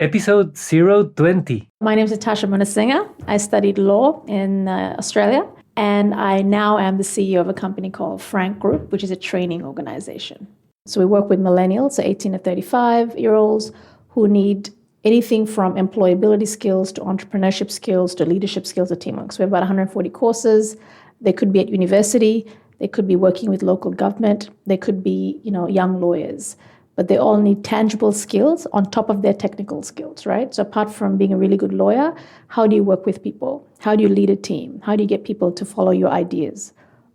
Episode 020. My name is Natasha Munasinghe. I studied law in Australia, and I now am the CEO of a company called Frank Group, which is a training organization. So we work with millennials, so 18 to 35-year-olds who need anything from employability skills to entrepreneurship skills to leadership skills to teamwork. So we have about 140 courses. They could be at university. They could be working with local government. They could be, young lawyers. But they all need tangible skills on top of their technical skills, right? So apart from being a really good lawyer, how do you work with people? How do you lead a team? How do you get people to follow your ideas?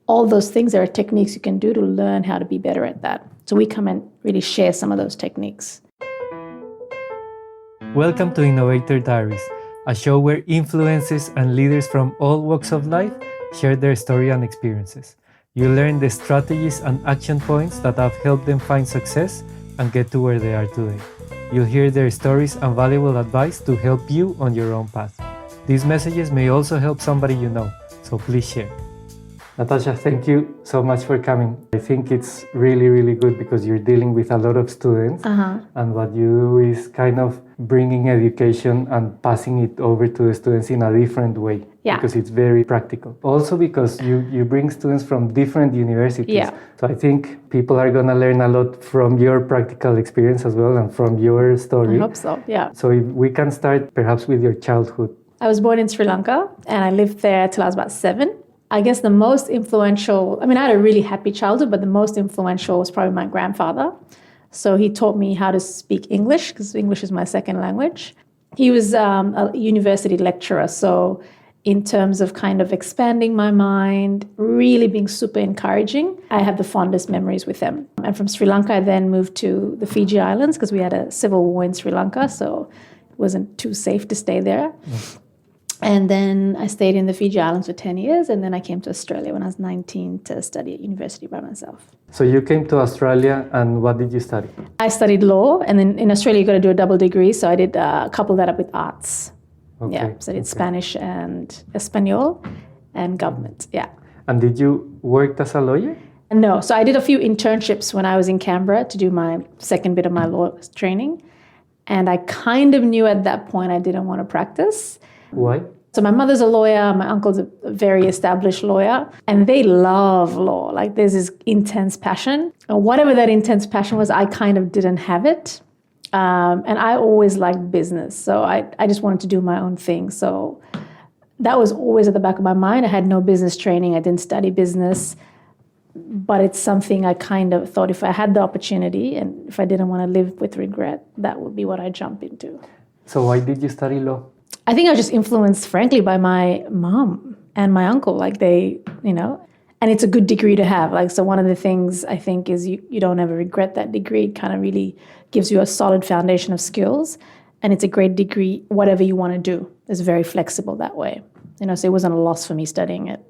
All those things, there are techniques you can do to learn how to be better at that. So we come and really share some of those techniques. Welcome to Innovator Diaries, a show where influencers and leaders from all walks of life share their story and experiences. You learn the strategies and action points that have helped them find success and get to where they are today. You'll hear their stories and valuable advice to help you on your own path. These messages may also help somebody you know, so please share. Natasha, thank you so much for coming. I think it's really, really good because you're dealing with a lot of students, and what you do is kind of bringing education and passing it over to the students in a different way. Yeah. Because it's very practical. Also because you bring students from different universities. Yeah. So I think people are going to learn a lot from your practical experience as well and from your story. I hope so, yeah. So if we can start perhaps with your childhood. I was born in Sri Lanka, and I lived there till I was about 7. I guess the most influential, I had a really happy childhood, but the most influential was probably my grandfather. So he taught me how to speak English, because English is my second language. He was a university lecturer, so in terms of kind of expanding my mind, really being super encouraging, I have the fondest memories with him. And from Sri Lanka, I then moved to the Fiji Islands, because we had a civil war in Sri Lanka, so it wasn't too safe to stay there. And then I stayed in the Fiji Islands for 10 years, and then I came to Australia when I was 19 to study at university by myself. So you came to Australia, and what did you study? I studied law, and then in Australia you got to do a double degree, so I did couple that up with arts. Okay. Yeah, so I did Spanish and Espanol and government, yeah. And did you work as a lawyer? No, so I did a few internships when I was in Canberra to do my second bit of my law training, and I kind of knew at that point I didn't want to practice. Why? So my mother's a lawyer, my uncle's a very established lawyer, and they love law. Like there's this intense passion. And whatever that intense passion was, I kind of didn't have it. And I always liked business. So I just wanted to do my own thing. So that was always at the back of my mind. I had no business training. I didn't study business. But it's something I kind of thought if I had the opportunity and if I didn't want to live with regret, that would be what I jump into. So why did you study law? I think I was just influenced, frankly, by my mom and my uncle. Like they, and it's a good degree to have. Like, so one of the things I think is you don't ever regret that degree. It kind of really gives you a solid foundation of skills. And it's a great degree, whatever you want to do. It's very flexible that way. So it wasn't a loss for me studying it.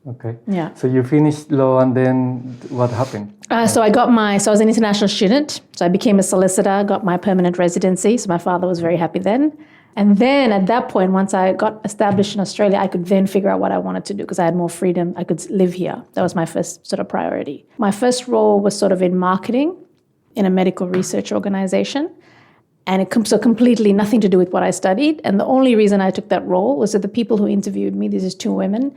Okay. Yeah. So you finished law, and then what happened? So I was an international student. So I became a solicitor, got my permanent residency. So my father was very happy then. And then at that point, once I got established in Australia, I could then figure out what I wanted to do because I had more freedom. I could live here. That was my first sort of priority. My first role was sort of in marketing in a medical research organization. And it so completely nothing to do with what I studied. And the only reason I took that role was that the people who interviewed me, these are 2 women,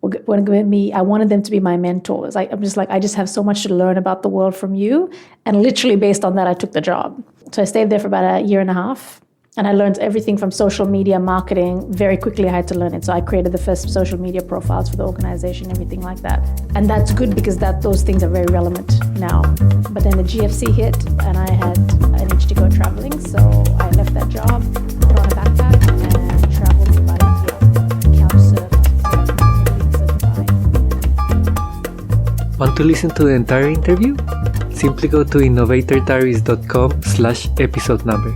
were giving me, I wanted them to be my mentors. I'm just like, I just have so much to learn about the world from you. And literally based on that, I took the job. So I stayed there for about a year and a half. And I learned everything from social media marketing. Very quickly, I had to learn it. So I created the first social media profiles for the organization, everything like that. And that's good because those things are very relevant now. But then the GFC hit and I needed to go traveling. So I left that job, put on a backpack and traveled to about India, couch surfed. Want to listen to the entire interview? Simply go to innovatordiaries.com/episode number.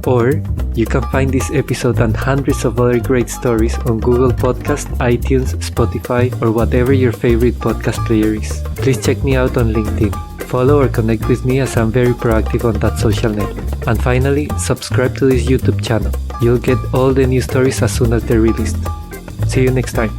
Or you can find this episode and hundreds of other great stories on Google Podcast, iTunes, Spotify, or whatever your favorite podcast player is. Please check me out on LinkedIn. Follow or connect with me as I'm very proactive on that social network. And finally, subscribe to this YouTube channel. You'll get all the new stories as soon as they're released. See you next time.